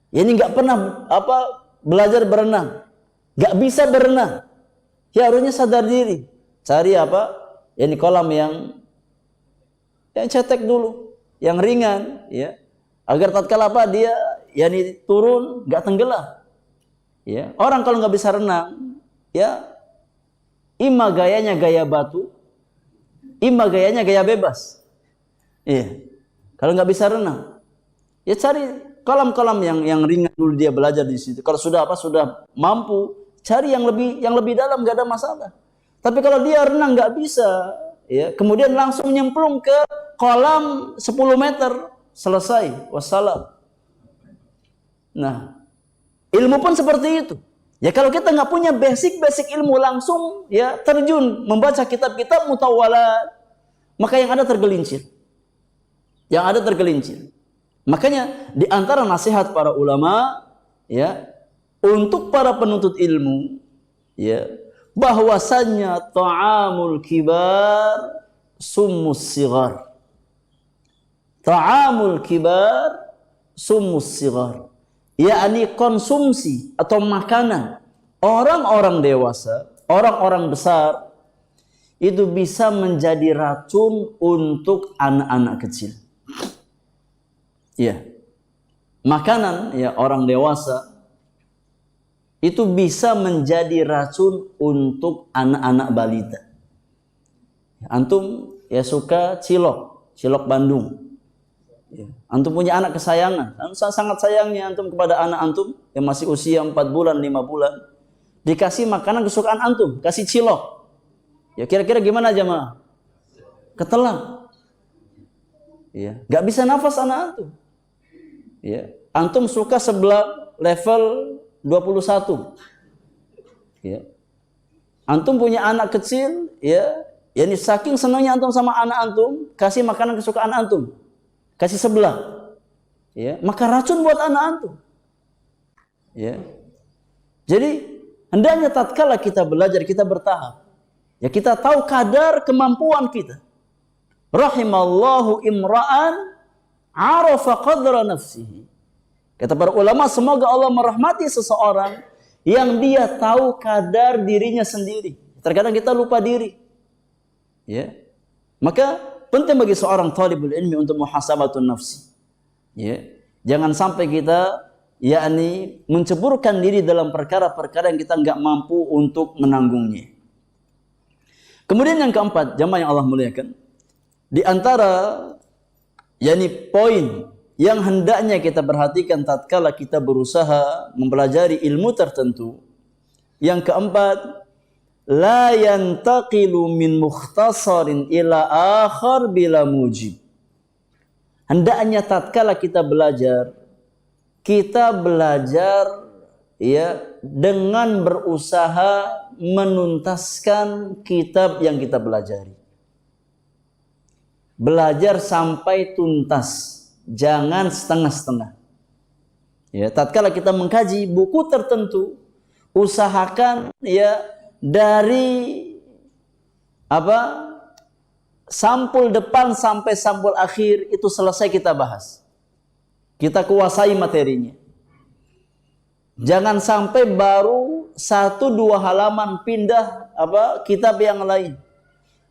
Ini nggak pernah belajar berenang, nggak bisa berenang. Ya harusnya sadar diri, cari apa? Ini kolam yang cetek dulu, yang ringan, ya, agar tatkala dia turun nggak tenggelam. Ya, orang kalau nggak bisa renang, ya, ima gayanya gaya batu, ima gayanya gaya bebas. Iya, kalau nggak bisa renang, ya cari kolam-kolam yang ringan dulu, dia belajar di situ. Kalau sudah mampu, cari yang lebih dalam, nggak ada masalah. Tapi kalau dia renang nggak bisa, ya, kemudian langsung nyemplung ke kolam 10 meter, selesai, wassalam. Nah, ilmu pun seperti itu. Ya kalau kita nggak punya basic ilmu, langsung ya terjun membaca kitab-kitab mutawalat, maka yang ada tergelincir. Makanya di antara nasihat para ulama, ya, untuk para penuntut ilmu, ya, bahwasannya ta'amul kibar summus sighar. Ta'amul kibar summus sighar. Yakni konsumsi atau makanan orang-orang dewasa, orang-orang besar, itu bisa menjadi racun untuk anak-anak kecil. Ya, makanan ya orang dewasa itu bisa menjadi racun untuk anak-anak balita. Antum ya suka cilok Bandung. Ya. Antum punya anak kesayangan, sangat sayangnya antum kepada anak antum yang masih usia 4 bulan, 5 bulan, dikasih makanan kesukaan antum, kasih cilok. Ya kira-kira gimana jemaah? Ketelan. Ya, enggak bisa nafas anak antum. Ya, antum suka sebelah level 21. Ya. Antum punya anak kecil, ya, yani saking senangnya antum sama anak antum, kasih makanan kesukaan antum. Kasih sebelah, ya, maka racun buat anak antum. Ya. Jadi hendaknya tatkala kita belajar, kita bertahap. Ya kita tahu kadar kemampuan kita. Rahimallahu imra'an arafa qadra nafsihi. Kata para ulama, semoga Allah merahmati seseorang yang dia tahu kadar dirinya sendiri. Terkadang kita lupa diri. Ya. Maka penting bagi seorang talibul ilmi untuk muhasabatun nafsi. Ya. Jangan sampai kita yakni menceburkan diri dalam perkara-perkara yang kita enggak mampu untuk menanggungnya. Kemudian yang keempat, jamaah yang Allah muliakan, di antara yakni poin yang hendaknya kita perhatikan tatkala kita berusaha mempelajari ilmu tertentu, yang keempat, la yantaqilu min mukhtasarin ila akhar bila mujib. Hendaknya tatkala kita belajar ya dengan berusaha menuntaskan kitab yang kita pelajari. Belajar sampai tuntas, jangan setengah-setengah. Ya, tatkala kita mengkaji buku tertentu, usahakan ya dari sampul depan sampai sampul akhir itu selesai kita bahas. Kita kuasai materinya. Jangan sampai baru 1-2 halaman pindah kitab yang lain.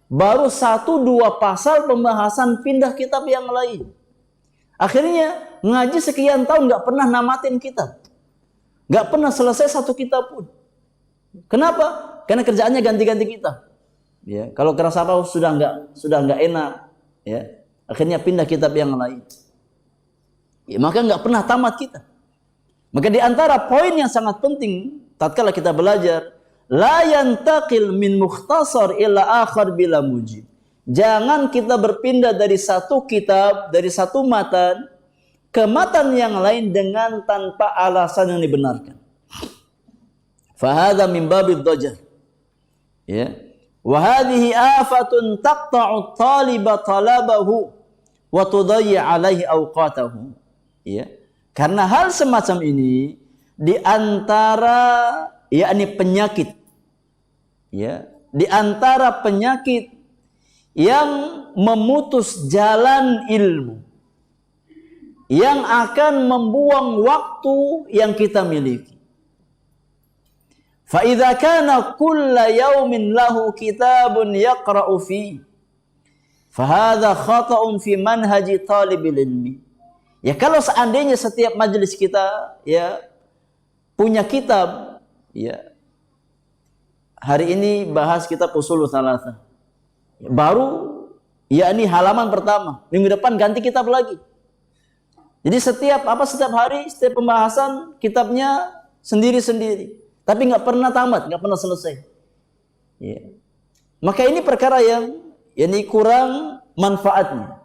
Baru 1-2 pasal pembahasan pindah kitab yang lain. Akhirnya ngaji sekian tahun nggak pernah namatin kitab, nggak pernah selesai satu kitab pun. Kenapa? Karena kerjaannya ganti-ganti kitab. Ya, kalau kerasa sudah nggak enak, ya, akhirnya pindah kitab yang lain. Ya, maka nggak pernah tamat kita. Maka di antara poin yang sangat penting tatkala kita belajar, la yantaqil min mukhtasar ila akhar bila mujib. Jangan kita berpindah dari satu kitab, dari satu matan ke matan yang lain dengan tanpa alasan yang dibenarkan. Fahadha min babid dhajar. Ya. Wa hadhihi afatun taqta'u taliba talabahu wa tudayyi 'alaihi awqatahu. Ya. Karena hal semacam ini di antara penyakit. Ya, di antara penyakit yang memutus jalan ilmu, yang akan membuang waktu yang kita miliki. Fa idza kana kulla yaumin lahu kitabun yaqra'u fi fa hadha khata'un fi manhaji talibil ilmi. Ya, kalau seandainya setiap majelis kita ya punya kitab, ya hari ini bahas kitab Ushul Tsalatsah. Baru yakni halaman pertama, minggu depan ganti kitab lagi. Jadi setiap hari, setiap pembahasan kitabnya sendiri-sendiri, tapi nggak pernah tamat, nggak pernah selesai. Ya. Maka ini perkara yang kurang manfaatnya.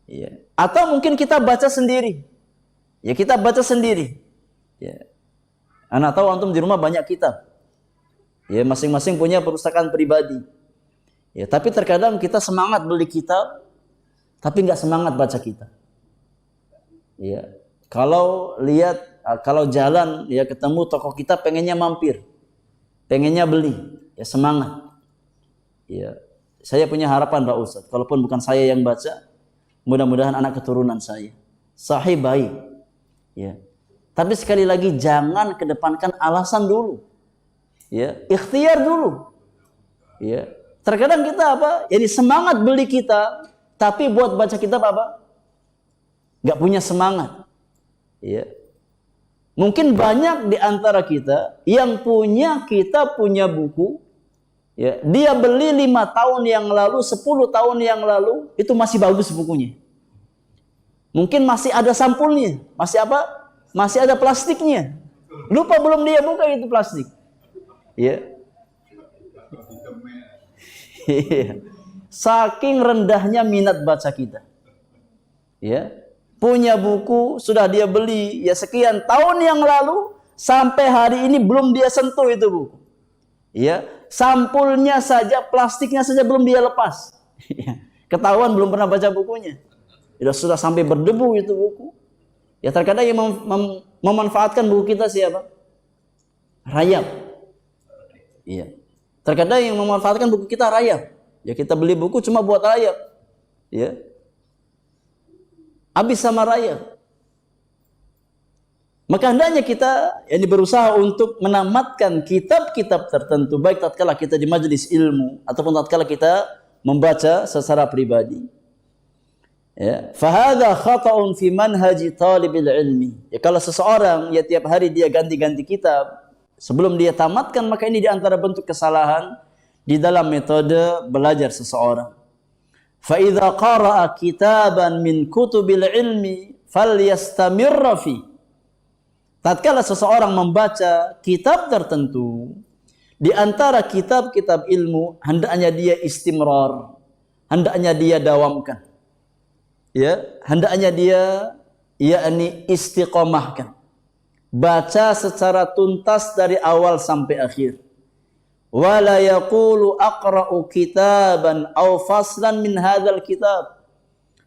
Ya. Atau mungkin kita baca sendiri. Ya, kita baca sendiri. Ya. Anak tahu antum di rumah banyak kitab. Ya, masing-masing punya perpustakaan pribadi. Ya, tapi terkadang kita semangat beli kitab, tapi nggak semangat baca kitab. Ya, kalau jalan ya ketemu toko kitab, pengennya mampir, pengennya beli, ya semangat. Ya, saya punya harapan Pak Ustadz, kalaupun bukan saya yang baca, mudah-mudahan anak keturunan saya. Sahih baik. Ya, tapi sekali lagi jangan kedepankan alasan dulu. Ya, ikhtiar dulu. Ya. Terkadang kita semangat beli kitab, tapi buat baca kitab nggak punya semangat. Ya. Mungkin banyak di antara kita yang punya kitab, punya buku, ya, dia beli 5 tahun yang lalu, 10 tahun yang lalu, itu masih bagus bukunya. Mungkin masih ada sampulnya, masih ada plastiknya. Lupa belum dia buka itu plastik. Ya. Saking rendahnya minat baca kita. Ya. Punya buku sudah dia beli ya sekian tahun yang lalu, sampai hari ini belum dia sentuh itu buku. Ya, sampulnya saja, plastiknya saja belum dia lepas. Ketahuan belum pernah baca bukunya. Sudah sampai berdebu itu buku. Ya, terkadang yang memanfaatkan buku kita siapa? Rayap. Iya. Terkadang yang memanfaatkan buku kita rayap. Ya, kita beli buku cuma buat rayap. Ya. Habis sama rayap. Maka hendaknya kita berusaha untuk menamatkan kitab-kitab tertentu, baik tatkala kita di majelis ilmu ataupun tatkala kita membaca secara pribadi. Ya, fahadha khata'un fi manhaji talibil ilmi. Ya, kalau seseorang tiap hari dia ganti-ganti kitab sebelum dia tamatkan, maka ini di antara bentuk kesalahan di dalam metode belajar seseorang. Fa idza qara'a kitaban min kutubil ilmi falyastamirra fi. Tatkala seseorang membaca kitab tertentu, Di antara kitab-kitab ilmu hendaknya dia istimrar, hendaknya dia dawamkan. Ya, hendaknya dia yakni istiqomahkan. Baca secara tuntas dari awal sampai akhir. Wala yaqulu aqra'u kitaban aw faslan min hadzal kitab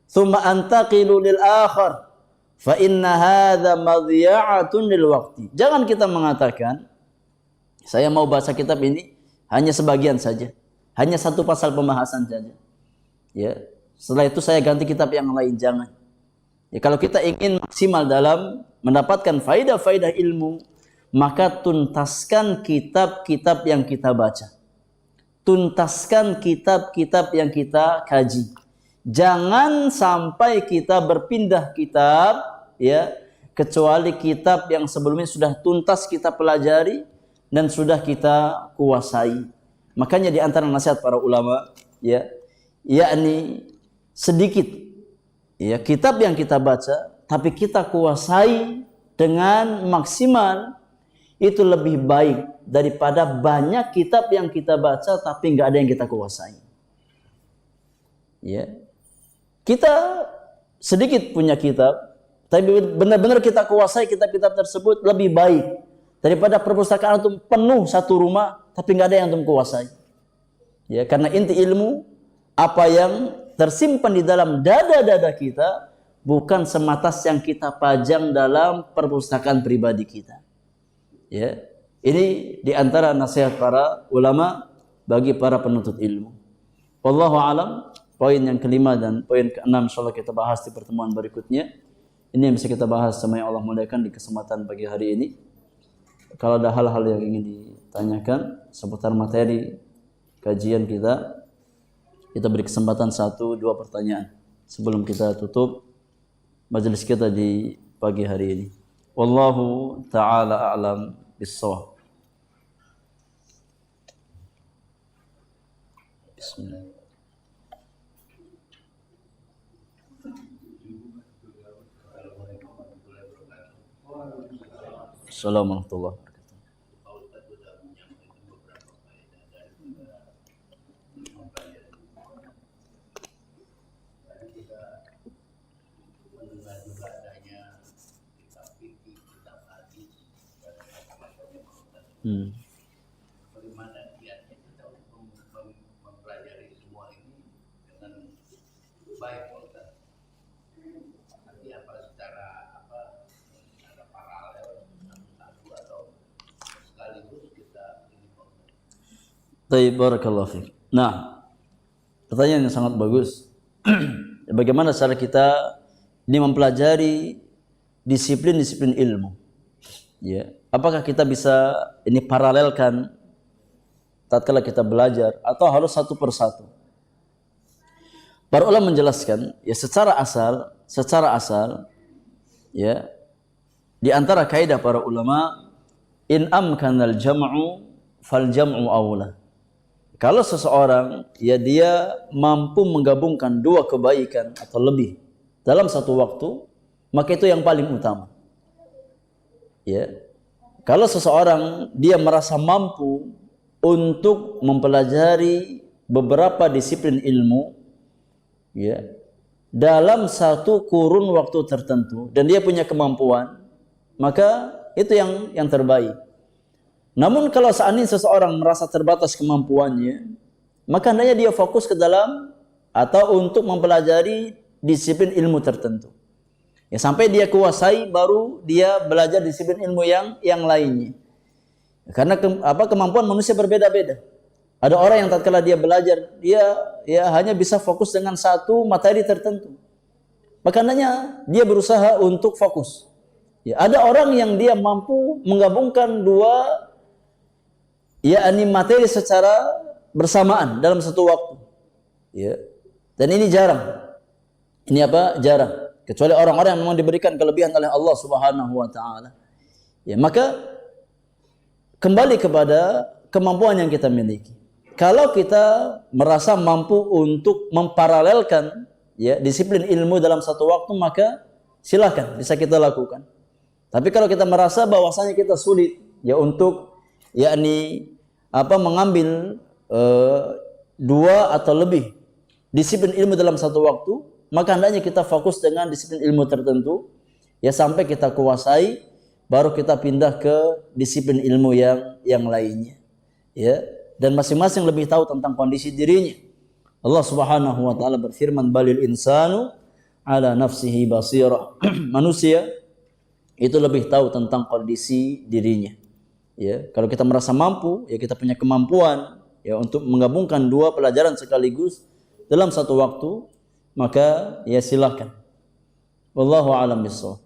thumma antaqilu lil akhar fa inna hadza madhiya'atun lil waqti. Jangan kita mengatakan saya mau baca kitab ini hanya sebagian saja, hanya satu pasal pembahasan saja. Ya, setelah itu saya ganti kitab yang lain, jangan. Ya, kalau kita ingin maksimal dalam mendapatkan faidah-faidah ilmu, maka tuntaskan kitab-kitab yang kita baca. Tuntaskan kitab-kitab yang kita kaji. Jangan sampai kita berpindah kitab, ya, kecuali kitab yang sebelumnya sudah tuntas kita pelajari dan sudah kita kuasai. Makanya di antara nasihat para ulama, ya, yakni sedikit, ya, kitab yang kita baca, tapi kita kuasai dengan maksimal, itu lebih baik daripada banyak kitab yang kita baca tapi nggak ada yang kita kuasai. Ya, kita sedikit punya kitab, tapi benar-benar kita kuasai kitab-kitab tersebut lebih baik daripada perpustakaan itu penuh satu rumah tapi nggak ada yang antum kuasai. Ya, karena inti ilmu apa yang tersimpan di dalam dada-dada kita bukan semata yang kita pajang dalam perpustakaan pribadi kita. Ya, ini di antara nasihat para ulama bagi para penuntut ilmu. Wallahu alam. Poin yang kelima dan poin keenam insyaallah kita bahas di pertemuan berikutnya. Ini yang bisa kita bahas sama yang Allah muliakan di kesempatan pagi hari ini. Kalau ada hal-hal yang ingin ditanyakan seputar materi kajian kita beri kesempatan 1-2 pertanyaan sebelum kita tutup majelis kita di pagi hari ini. Wallahu ta'ala a'lam bis-shawab. Bismillah. Assalamualaikum warahmatullahi wabarakatuh. Bagaimana kiatnya kita untuk mempelajari semua ini dengan baik, Ustaz? Nanti apa secara paralel satu atau sekaligus kita ini, Ustaz? Baik, barakallahu fiik. Nah, pertanyaan yang sangat bagus. Bagaimana cara kita ini mempelajari disiplin-disiplin ilmu? Ya, apakah kita bisa ini paralelkan tatkala kita belajar atau harus satu persatu? Para ulama menjelaskan, ya secara asal, ya di antara kaidah para ulama, in amkanal jam'u fal jam'u aula. Kalau seseorang ya dia mampu menggabungkan dua kebaikan atau lebih dalam satu waktu, maka itu yang paling utama. Ya. Kalau seseorang dia merasa mampu untuk mempelajari beberapa disiplin ilmu, ya, dalam satu kurun waktu tertentu dan dia punya kemampuan, maka itu yang terbaik. Namun kalau seandainya seseorang merasa terbatas kemampuannya, maka hendaknya dia fokus ke dalam atau untuk mempelajari disiplin ilmu tertentu. Ya, sampai dia kuasai baru dia belajar disiplin ilmu yang lainnya. Karena kemampuan manusia berbeda-beda. Ada orang yang tatkala dia belajar, dia ya hanya bisa fokus dengan satu materi tertentu. Maka hendaknya dia berusaha untuk fokus. Ya, ada orang yang dia mampu menggabungkan dua yakni materi secara bersamaan dalam satu waktu. Ya. Dan ini jarang. Ini jarang. Kecuali orang-orang yang memang diberikan kelebihan oleh Allah Subhanahu wa taala. Ya, maka kembali kepada kemampuan yang kita miliki. Kalau kita merasa mampu untuk memparalelkan ya disiplin ilmu dalam satu waktu, maka silakan bisa kita lakukan. Tapi kalau kita merasa bahwasanya kita sulit ya untuk yakni mengambil dua atau lebih disiplin ilmu dalam satu waktu, maka hendaknya kita fokus dengan disiplin ilmu tertentu ya sampai kita kuasai, baru kita pindah ke disiplin ilmu yang lainnya. Ya, dan masing-masing lebih tahu tentang kondisi dirinya. Allah Subhanahu wa taala berfirman, balil insanu ala nafsihi basirah. Manusia itu lebih tahu tentang kondisi dirinya. Ya, kalau kita merasa mampu, ya kita punya kemampuan ya untuk menggabungkan dua pelajaran sekaligus dalam satu waktu, maka ya silakan. Wallahu a'lam bishawab.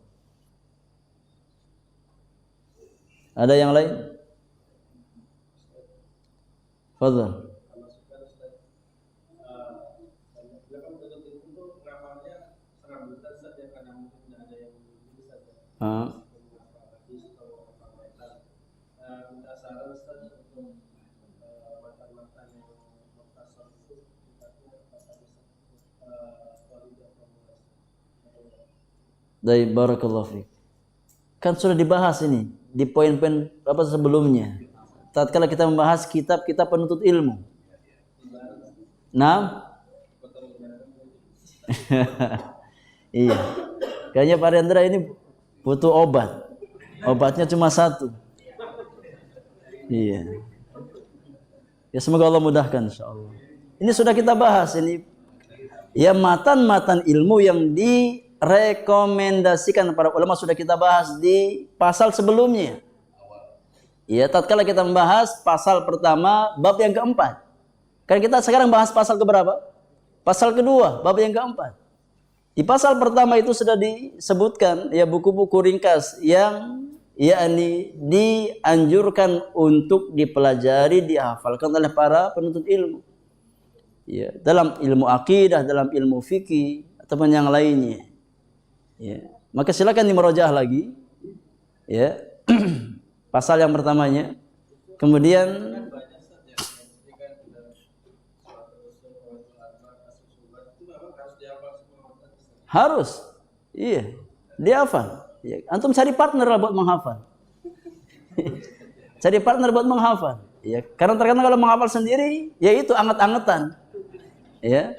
Ada yang lain? Fadhal. Dari barakallahu fiik. Kan sudah dibahas ini di poin-poin apa sebelumnya. Tatkala kita membahas kitab-kitab penuntut ilmu. Nah, iya. Kayaknya Pak Rendra ini butuh obat. Obatnya cuma satu. Iya. Ya semoga Allah mudahkan insyaallah. Ini sudah kita bahas ini. Ya matan-matan ilmu yang direkomendasikan para ulama sudah kita bahas di pasal sebelumnya. Ya, tatkala kita membahas pasal pertama bab yang keempat. Kan kita sekarang bahas pasal keberapa? Pasal kedua, bab yang keempat. Di pasal pertama itu sudah disebutkan ya buku-buku ringkas yang yakni dianjurkan untuk dipelajari, dihafalkan oleh para penuntut ilmu. Ya, dalam ilmu akidah, dalam ilmu fikih ataupun yang lainnya. Ya, maka silakan dimurojaah lagi. Ya. Pasal yang pertamanya. Kemudian harus. Iya, dihafal. Ya, antum cari partner lah buat menghafal. Cari partner buat menghafal. Ya, karena terkadang kalau menghafal sendiri, ya itu anget-angetan. Ya.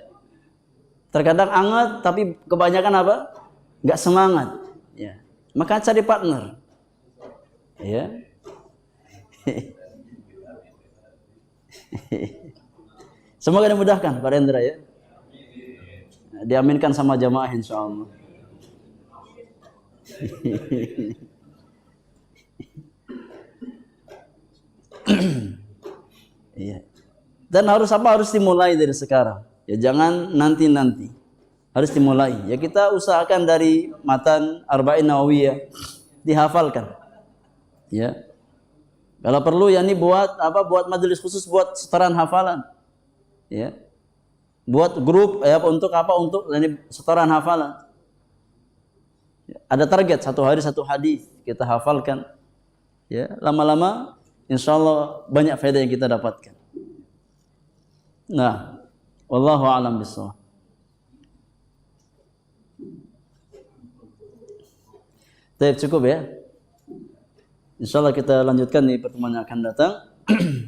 Terkadang anget tapi kebanyakan apa? Enggak semangat. Ya. Maka cari partner. Ya. Semoga dimudahkan Pak Rendra ya. Diaminkan sama jamaah insyaallah. Iya. Dan harus dimulai dari sekarang. Ya jangan nanti-nanti. Harus dimulai. Ya kita usahakan dari matan Arba'in Nawawiyah dihafalkan. Ya. Kalau perlu ya ini buat majelis khusus buat setoran hafalan. Ya. Buat grup ya untuk ini setoran hafalan. Ya. Ada target satu hari satu hadis kita hafalkan. Ya, lama-lama insyaallah banyak faedah yang kita dapatkan. Nah, wallahu a'lam bishawab. Baik, cukup ya. Insyaallah kita lanjutkan di pertemuan yang akan datang.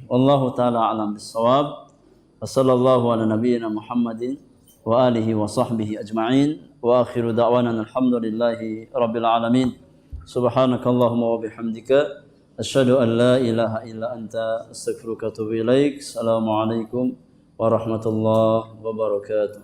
Wallahu taala a'lam bissawab. Wassallallahu ala nabiyyina Muhammadin wa alihi wa sahbihi ajma'in. Wa akhiru da'wana alhamdulillahi rabbil alamin. Subhanakallahumma wa bihamdika asyhadu an la ilaha illa anta astaghfiruka wa atubu ilaik. Assalamualaikum warahmatullahi wabarakatuh.